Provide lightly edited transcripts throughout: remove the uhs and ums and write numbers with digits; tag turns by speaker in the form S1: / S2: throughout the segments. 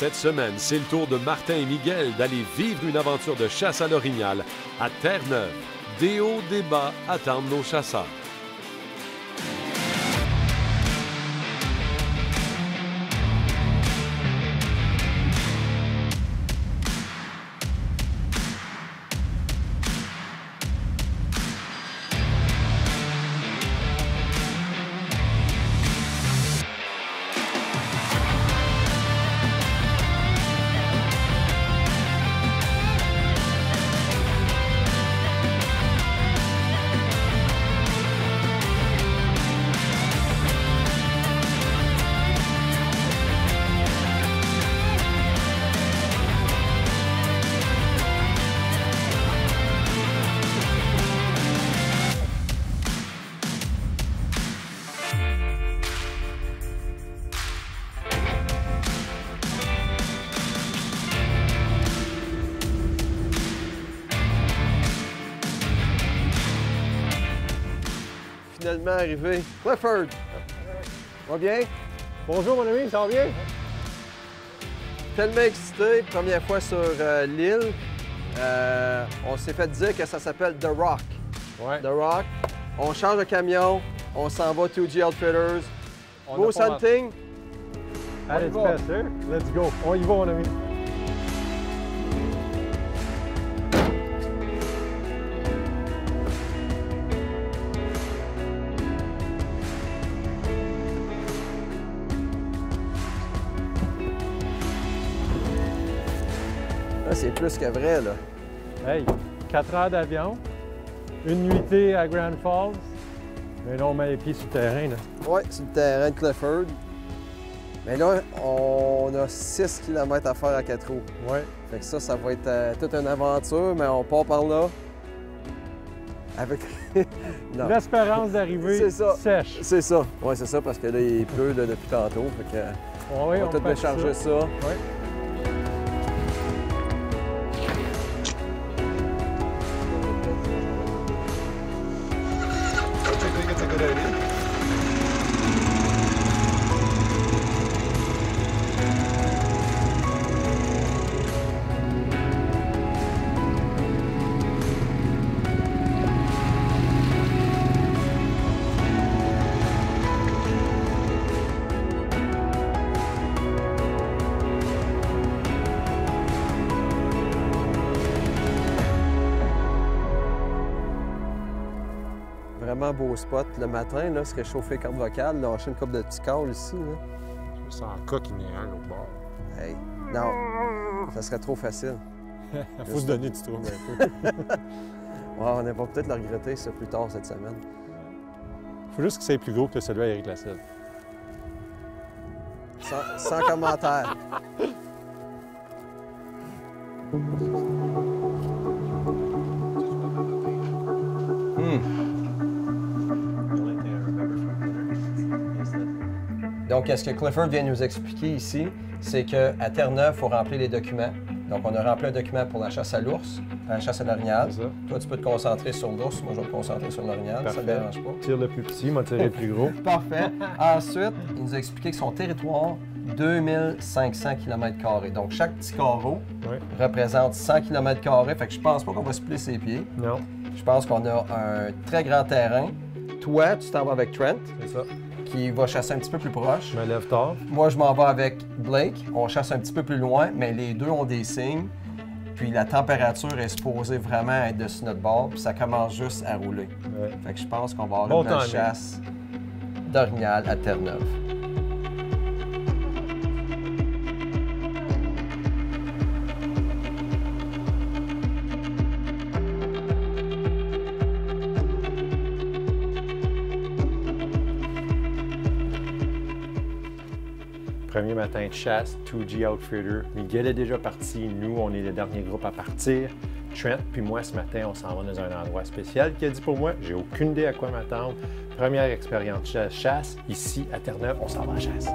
S1: Cette semaine, c'est le tour de Martin et Miguel d'aller vivre une aventure de chasse à l'orignal à Terre-Neuve. Des hauts, des bas attendent nos chasseurs.
S2: Finalement arrivé. Clifford! Va bien?
S3: Bonjour mon ami, ça va bien?
S2: Tellement excité, première fois sur l'île. On s'est fait dire que ça s'appelle The Rock.
S3: Ouais.
S2: The Rock. On change de camion, on s'en va 2G Outfitters. Go hunting!
S3: At its best, sir. Let's go. On y va mon ami.
S2: C'est plus que vrai, là.
S3: Hey, 4 heures d'avion, une nuitée à Grand Falls, mais là, on met les pieds sur le terrain, là.
S2: Oui, sur le terrain de Clifford. Mais là, on a 6 km à faire à 4 roues.
S3: Oui.
S2: Fait que ça va être toute une aventure, mais on part par là. Avec. Non.
S3: L'espérance d'arriver sèche.
S2: C'est ça. Oui, c'est ça, parce que là, il pleut là, depuis tantôt. Fait que
S3: Oui,
S2: on va tout décharger ça.
S3: Oui.
S2: Vraiment beau spot. Le matin, là, se réchauffer corde vocale, lâcher une coupe de petits câbles ici. Là.
S3: Je me sens en coquinéant au bord.
S2: Hey, non, ça serait trop facile.
S3: Il faut se donner du trouble un peu.
S2: On va peut-être le regretter ça plus tard cette semaine.
S3: Il faut juste que c'est plus gros que celui à Éric Lasselle.
S2: Sans commentaire. Donc, ce que Clifford vient nous expliquer ici, c'est qu'à Terre-Neuve, il faut remplir les documents. Donc, on a rempli un document pour la chasse à l'ours, la chasse à l'orignal. Toi, tu peux te concentrer sur l'ours. Moi, je vais me concentrer sur l'orignal. Ça ne me dérange pas.
S3: Tire le plus petit, moi, tirer le plus gros.
S2: Parfait. Ensuite, il nous a expliqué que son territoire, 2500 km². Donc, chaque petit carreau représente 100 km². Fait que je pense pas qu'on va se plier ses pieds.
S3: Non.
S2: Je pense qu'on a un très grand terrain. Toi, tu t'en vas avec Trent.
S3: C'est ça.
S2: Qui va chasser un petit peu plus proche.
S3: Je me lève tard.
S2: Moi, je m'en vais avec Blake. On chasse un petit peu plus loin, mais les deux ont des signes. Puis la température est supposée vraiment être dessus notre bord, puis ça commence juste à rouler.
S3: Ouais.
S2: Fait que je pense qu'on va avoir une belle chasse d'orignal à Terre-Neuve.
S3: Premier matin de chasse, 2G Outfitter. Miguel est déjà parti. Nous, on est le dernier groupe à partir. Trent puis moi, ce matin, on s'en va dans un endroit spécial qui a dit pour moi, j'ai aucune idée à quoi m'attendre. Première expérience de chasse, ici à Terre-Neuve, on s'en va à la chasse.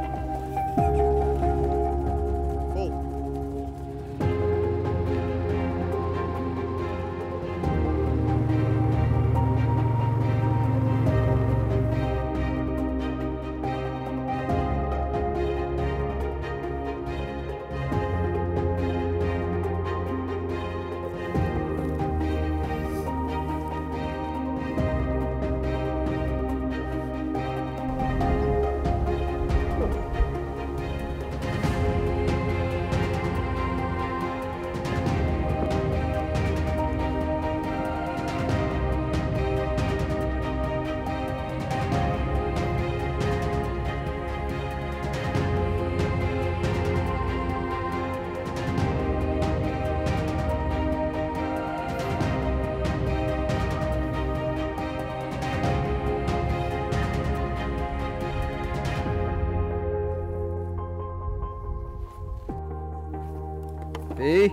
S2: Puis...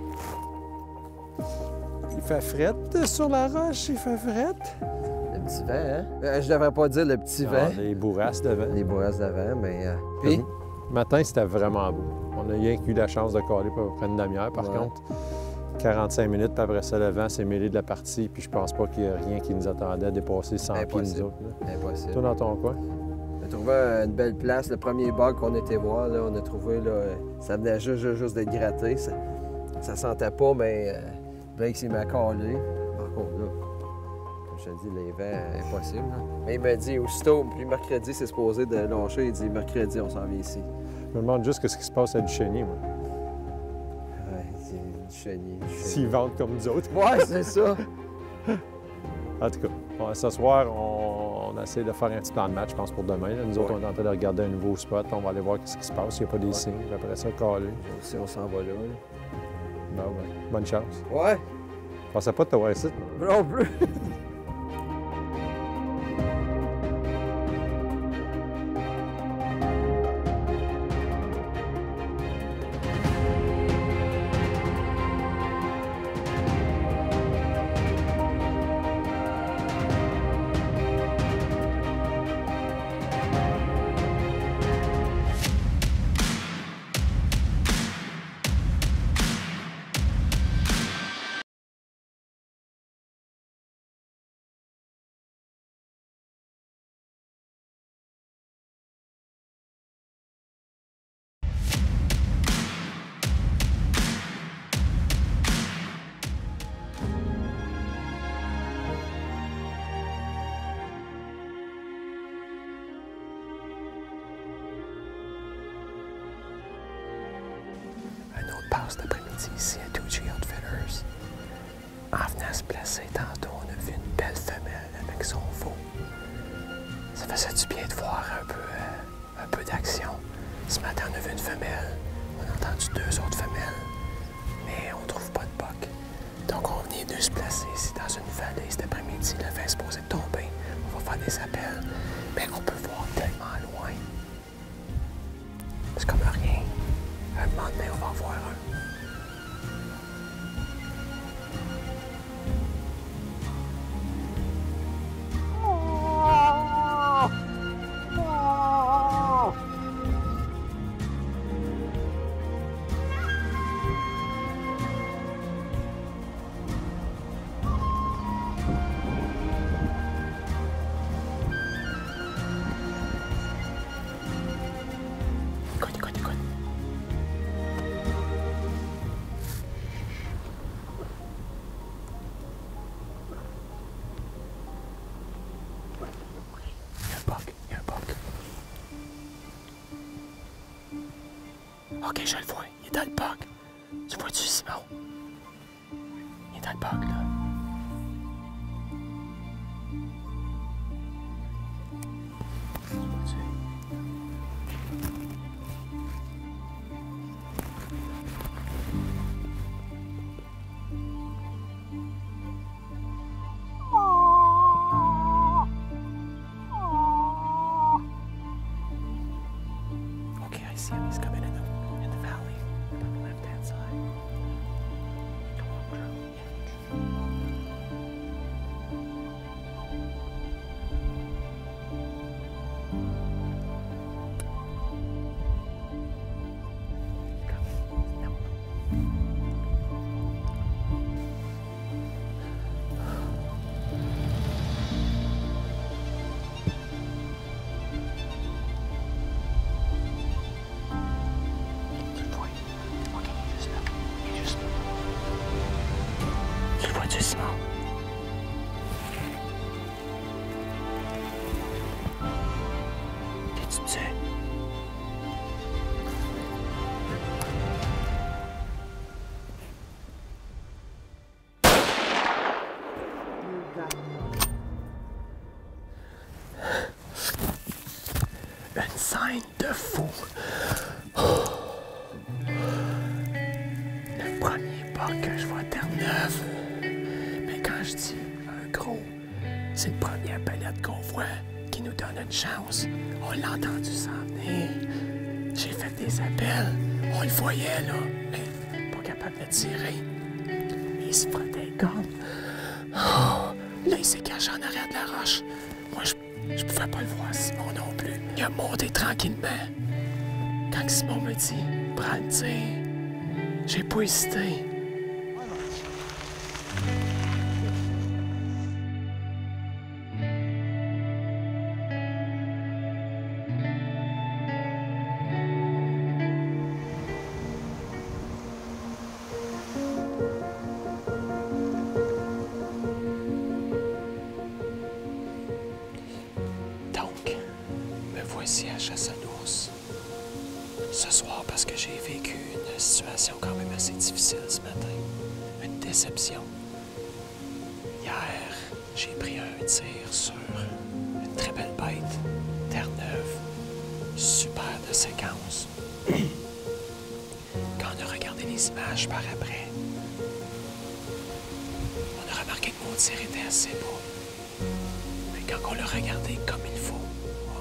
S3: Il fait frette sur la roche, il fait frette.
S2: Le petit vent, hein? Je devrais pas dire le petit vent.
S3: Les bourrasques de vent.
S2: Les bourrasques de vent, mais... Puis...
S3: Le matin, c'était vraiment beau. On a rien eu la chance de caler pour à peu près une demi-heure. Par contre, 45 minutes, puis après ça, le vent s'est mêlé de la partie, puis je pense pas qu'il y ait rien qui nous attendait à dépasser 100 pieds, nous autres. Là.
S2: Impossible.
S3: Toi, dans ton coin?
S2: On a trouvé une belle place. Le premier bug qu'on était voir, là, on a trouvé, là, ça venait juste d'être gratté. Ça sentait pas, mais Blake s'est mis à caler. Par contre, là, comme je te dis, les vents, impossible. Là. Mais il m'a dit, aussitôt, puis mercredi, c'est supposé de lâcher. Il dit, mercredi, on s'en vient ici.
S3: Je me demande juste ce qui se passe à Duchesny, moi.
S2: Ouais, c'est Duchesny.
S3: S'ils vendent comme nous autres.
S2: Ouais, c'est ça.
S3: En tout cas, ce soir, on essaie de faire un petit plan de match, je pense, pour demain. Là. Nous autres, on est en train de regarder un nouveau spot. On va aller voir ce qui se passe, s'il n'y a pas des signes. Après ça, caler.
S2: Si on s'en va là.
S3: Bon, ben, bonne chance.
S2: Ouais.
S3: Je pensais pas de te voir ici.
S2: Non plus.
S4: Passe d'après-midi ici à 2G Outfitters. En venant se placer tantôt, on a vu une belle femelle avec son veau. Ça faisait du bien de voir un peu d'action. Ce matin, on a vu une femelle. On a entendu 2 autres femelles. Mais on trouve pas de buck. Donc, on est venu se placer ici dans une vallée cet après-midi. Le vent est supposé tomber. On va faire des appels. Mais on peut voir tellement loin. C'est comme rien. Un moment donné, on va en voir un. Écoute. Il y a un bug. OK, je le vois. Il est dans le bug. Tu vois-tu, Simon? Il est dans le bug, là. Tu vois-tu? Okay, I see him. He's coming in the valley on the left-hand side. Come on, Drew. Simon. Qu'est-ce que tu sais? Une scène de fou. Le premier buck que je vois à Terre-Neuve. Mais quand je dis un gros, c'est le premier palette qu'on voit qui nous donne une chance. On l'a entendu s'en venir. J'ai fait des appels. On le voyait, là, mais pas capable capable de tirer. Il se frottait les cornes. Oh, là, il s'est caché en arrière de la roche. Moi, je pouvais pas le voir, Simon non plus. Il a monté tranquillement. Quand Simon me dit « Prends le tir », j'ai pas hésité. Donc, me voici à chasse à l'ours. Ce soir, parce que j'ai vécu une situation quand même assez difficile ce matin. Une déception. Hier, j'ai pris un tir sur une très belle bête, Terre-Neuve. Super de séquence. Quand on a regardé les images par après, on a remarqué que mon tir était assez bas. Mais quand on l'a regardé comme il faut,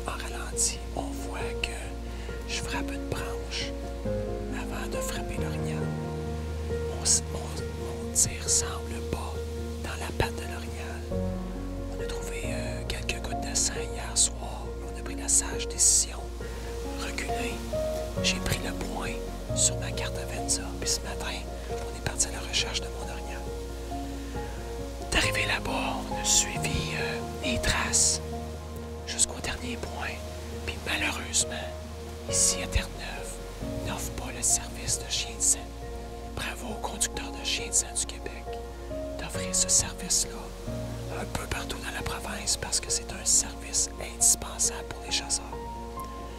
S4: en ralenti, on voit que je frappe une branche avant de frapper l'orignal. Mon tir semble bas dans la patte de l'orignal. On a trouvé quelques gouttes de sang hier soir. On a pris la sage décision. Reculé, j'ai pris le point sur ma carte Avenza. Puis ce matin, on est parti à la recherche de mon orignal. D'arriver là-bas, on a suivi les traces jusqu'au dernier point. Puis malheureusement, ici à Terre-Neuve, n'offre pas le service de chien de sang. Bravo aux conducteurs de chiens de sang du Québec d'offrir ce service-là un peu partout dans la province parce que c'est un service indispensable pour les chasseurs.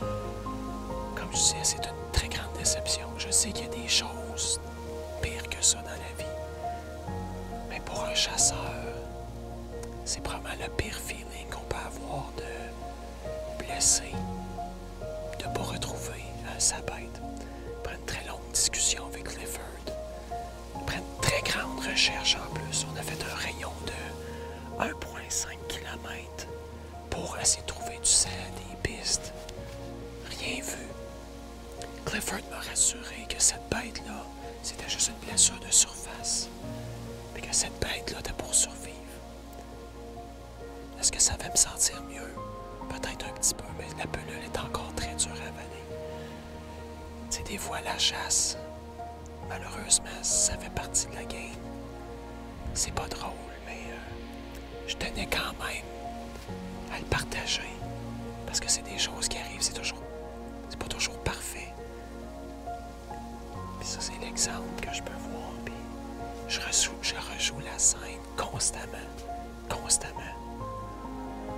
S4: Comme je disais, c'est une très grande déception. Je sais qu'il y a des choses pires que ça dans la vie. Mais pour un chasseur, c'est probablement le pire feeling qu'on peut avoir de blesser, de ne pas retrouver sa bête. Après une très longue discussion avec Clifford, après une très grande recherche en plus, on a fait un rayon de 1,5 km pour essayer de trouver du sang, des pistes. Rien vu. Clifford m'a rassuré que cette bête-là, c'était juste une blessure de surface. Mais que cette bête-là était pour survivre. Est-ce que ça va me sentir mieux? Peut-être un petit peu, mais la pelule est encore très dure à avaler. Tu sais, des fois, la chasse, malheureusement, ça fait partie de la game. C'est pas drôle, mais je tenais quand même à le partager. Parce que c'est des choses qui arrivent, c'est pas toujours parfait. Puis ça, c'est l'exemple que je peux voir. Puis je rejoue la scène constamment.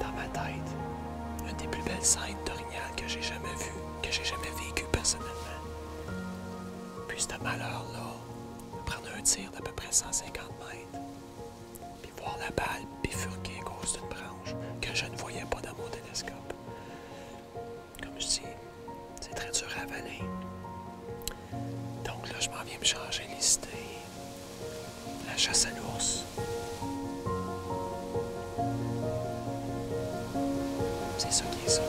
S4: Dans ma tête. Une des plus belles scènes d'orignal que j'ai jamais vues, que j'ai jamais vécues personnellement. Puis ce malheur-là, prendre un tir d'à peu près 150 mètres, puis voir la balle bifurquer à cause d'une branche que je ne voyais pas dans mon télescope. Comme je dis, c'est très dur à avaler. Donc là, je m'en viens me changer les idées. La chasse à l'ours. C'est ça qui est ça.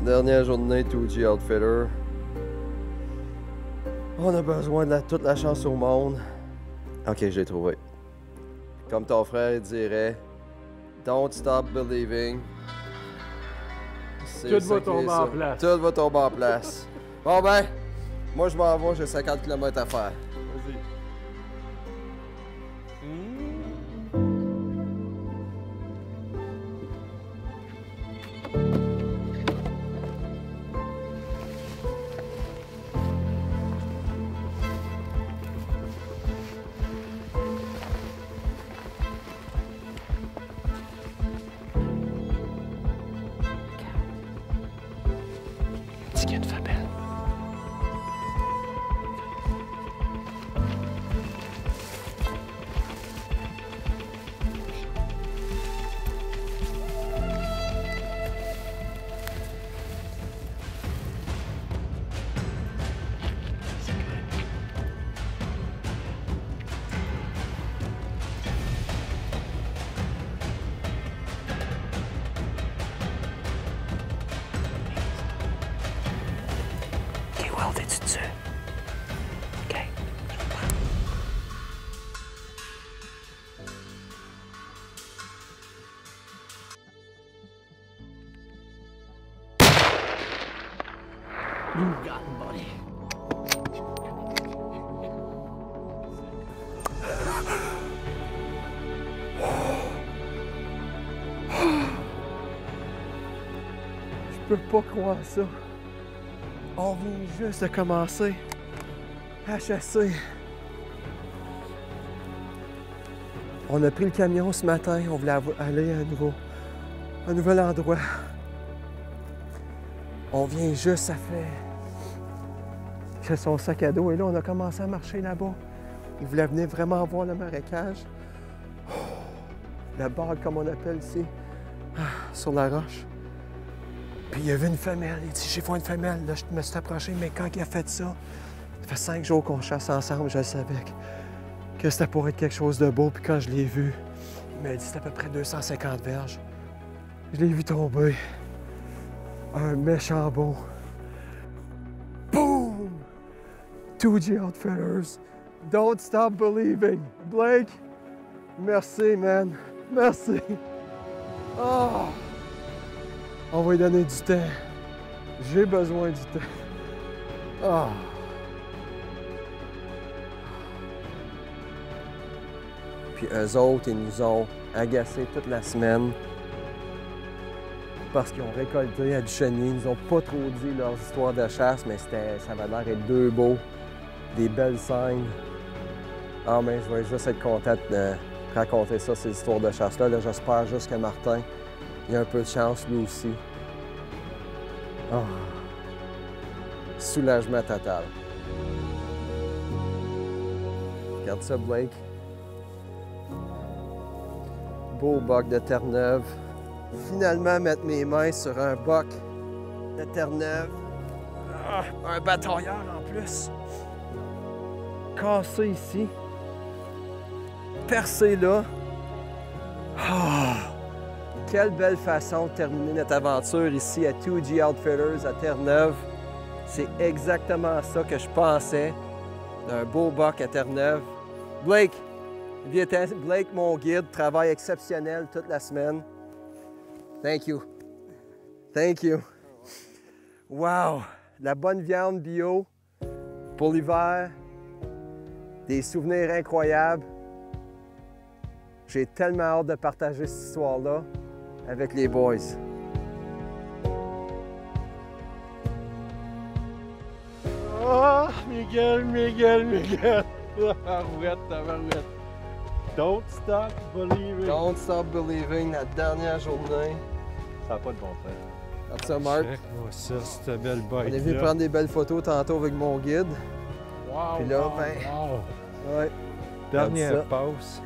S2: Dernière journée 2G Outfitter. On a besoin de toute la chance au monde. Ok, j'ai trouvé. Comme ton frère dirait, don't stop believing.
S3: Tout va tomber en place.
S2: Tout va tomber en place. Bon ben, moi je m'en vais, j'ai 50 km à faire.
S3: Vas-y.
S4: dit qu'il y a une femelle. Will, t'es-tu dessus? OK. You got him, buddy. Je peux pas croire ça. On vient juste de commencer à chasser. On a pris le camion ce matin, on voulait aller à un nouvel endroit. On vient juste, ça fait son sac à dos et là on a commencé à marcher là-bas. On voulait venir vraiment voir le marécage. La bague comme on appelle ici, sur la roche. Puis il y avait une femelle, il dit « J'ai vu une femelle », là je me suis approché, mais quand il a fait ça, ça fait 5 jours qu'on chasse ensemble, je savais que c'était pour être quelque chose de beau, puis quand je l'ai vu, il m'a dit c'était à peu près 250 verges. Je l'ai vu tomber, un méchant beau. Boom! 2G Outfitters, don't stop believing. Blake, merci man, merci. Oh! On va lui donner du temps. J'ai besoin du temps. Ah. Puis eux autres, ils nous ont agacés toute la semaine parce qu'ils ont récolté à Duchesny. Ils nous ont pas trop dit leurs histoires de chasse, mais ça avait l'air d'être deux beaux, des belles scènes. Ah, mais je vais juste être content de raconter ça, ces histoires de chasse-là. Là, j'espère juste que Martin, il a un peu de chance lui aussi. Oh. Soulagement total. Regarde ça, Blake. Beau buck de Terre-Neuve. Finalement, mettre mes mains sur un buck de Terre-Neuve. Un batailleur en plus. Cassé ici. Percé là. Oh. Quelle belle façon de terminer notre aventure ici à 2G Outfitters à Terre-Neuve. C'est exactement ça que je pensais d'un beau buck à Terre-Neuve. Blake, Blake, mon guide, travail exceptionnel toute la semaine. Thank you. Thank you. Wow! De la bonne viande bio pour l'hiver. Des souvenirs incroyables. J'ai tellement hâte de partager cette histoire-là avec les boys.
S3: Oh, Miguel! Tabarouette. Don't stop believing.
S2: Don't stop believing, la dernière journée.
S3: Ça n'a pas de bon sens.
S2: Regarde ça, Marc.
S3: Check-moi ça, cette belle bête.
S2: On est venu prendre des belles photos tantôt avec mon guide.
S3: Wow!
S2: Puis là,
S3: wow,
S2: ben,
S3: wow.
S2: Ouais.
S3: Dernière passe.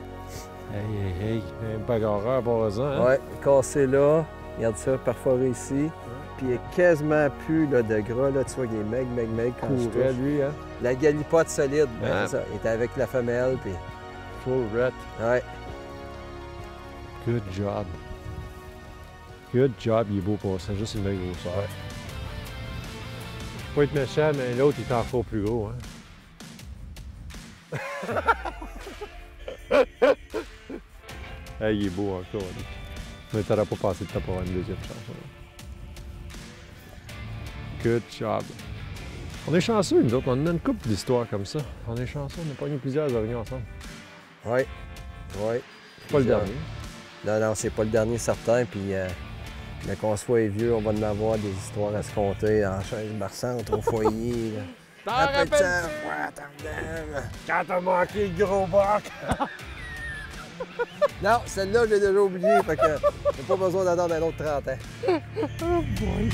S3: Hey, un bagarreur voisin. Hein?
S2: Ouais, cassé là. Regarde ça, perforé ici. Puis il est quasiment plus là, de gras, là. Tu vois, il est meg quand je touche.
S3: Lui, hein?
S2: La galipote solide, ben,
S3: Ah.
S2: c'est ça. Il était avec la femelle, puis...
S3: Full rat.
S2: Ouais.
S3: Good job. Good job, il est beau pour ça, juste une belle grosseur.
S2: Ouais.
S3: Je peux pas être méchant, mais l'autre, il est encore plus gros, hein? Hey, il est beau encore, lui. Mais t'aurais pas passé de temps pour avoir une deuxième chance. Hein? Good job. On est chanceux, nous autres. On a une couple d'histoires comme ça. On est chanceux, on a pogné plusieurs oignons ensemble.
S2: Ouais. Ouais.
S3: Pas le dernier.
S2: Non, c'est pas le dernier certain, puis mais qu'on soit vieux, on va en avoir des histoires à se compter en chaise berçante au foyer.
S3: T'en
S2: rappelles-tu?
S3: Quand t'as manqué le gros bac!
S2: Non, celle-là, je l'ai déjà oubliée, fait que j'ai pas besoin d'attendre un autre 30 ans.
S3: Oh boy!